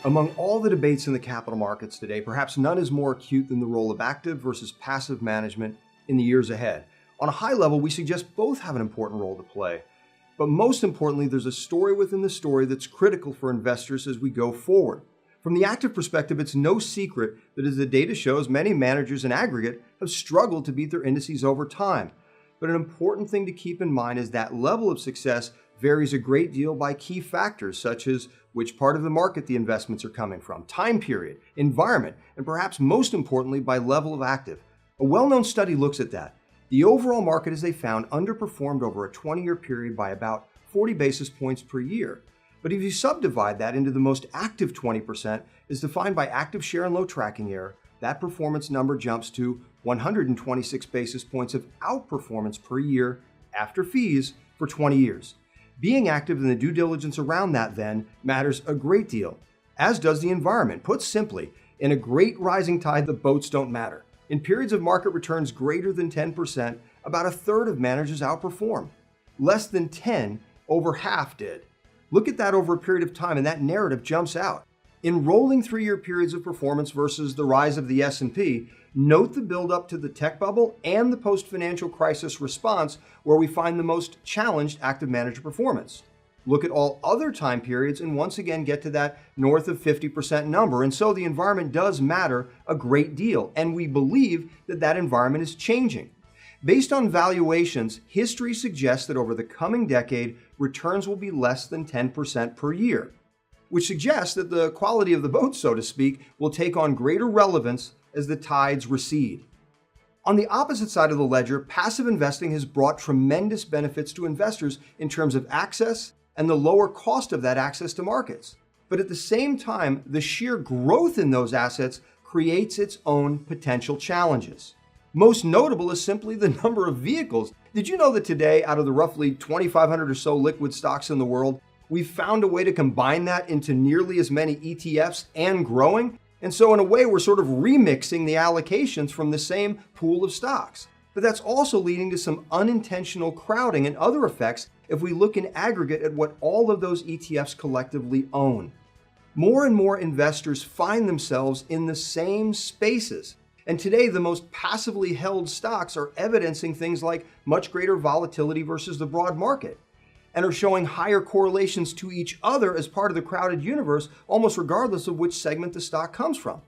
Among all the debates in the capital markets today, perhaps none is more acute than the role of active versus passive management in the years ahead. On a high level, we suggest both have an important role to play. But most importantly, there's a story within the story that's critical for investors as we go forward. From the active perspective, it's no secret that as the data shows, many managers in aggregate have struggled to beat their indices over time. But an important thing to keep in mind is that level of success varies a great deal by key factors such as which part of the market the investments are coming from, time period, environment, and perhaps most importantly by level of active. A well-known study looks at that. The overall market, as they found, underperformed over a 20-year period by about 40 basis points per year. But if you subdivide that into the most active 20%, as defined by active share and low tracking error, that performance number jumps to 126 basis points of outperformance per year after fees for 20 years. Being active in the due diligence around that then matters a great deal, as does the environment. Put simply, in a great rising tide, the boats don't matter. In periods of market returns greater than 10%, about a third of managers outperform. Less than 10, over half did. Look at that over a period of time and that narrative jumps out. In rolling 3-year periods of performance versus the rise of the S&P, note the buildup to the tech bubble and the post-financial crisis response where we find the most challenged active manager performance. Look at all other time periods and once again get to that north of 50% number. And so the environment does matter a great deal, and we believe that that environment is changing. Based on valuations, history suggests that over the coming decade, returns will be less than 10% per year, which suggests that the quality of the boat, so to speak, will take on greater relevance as the tides recede. On the opposite side of the ledger, passive investing has brought tremendous benefits to investors in terms of access and the lower cost of that access to markets. But at the same time, the sheer growth in those assets creates its own potential challenges. Most notable is simply the number of vehicles. Did you know that today, out of the roughly 2,500 or so liquid stocks in the world, we've found a way to combine that into nearly as many ETFs and growing? And so in a way, we're sort of remixing the allocations from the same pool of stocks. But that's also leading to some unintentional crowding and other effects if we look in aggregate at what all of those ETFs collectively own. More and more investors find themselves in the same spaces. And today, the most passively held stocks are evidencing things like much greater volatility versus the broad market, and are showing higher correlations to each other as part of the crowded universe, almost regardless of which segment the stock comes from.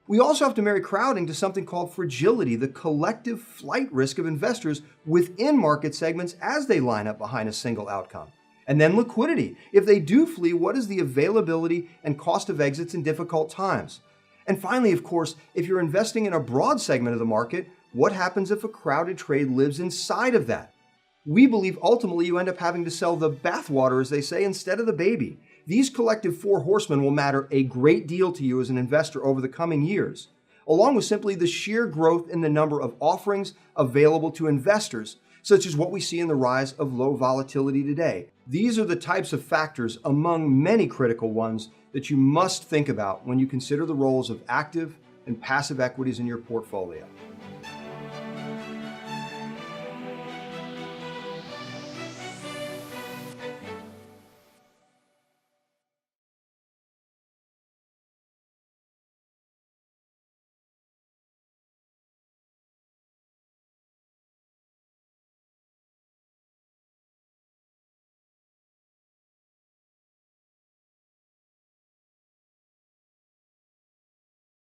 We also have to marry crowding to something called fragility, the collective flight risk of investors within market segments as they line up behind a single outcome. And then liquidity. If they do flee, what is the availability and cost of exits in difficult times? And finally, of course, if you're investing in a broad segment of the market, what happens if a crowded trade lives inside of that? We believe ultimately you end up having to sell the bathwater, as they say, instead of the baby. These collective four horsemen will matter a great deal to you as an investor over the coming years, along with simply the sheer growth in the number of offerings available to investors, such as what we see in the rise of low volatility today. These are the types of factors, among many critical ones, that you must think about when you consider the roles of active and passive equities in your portfolio.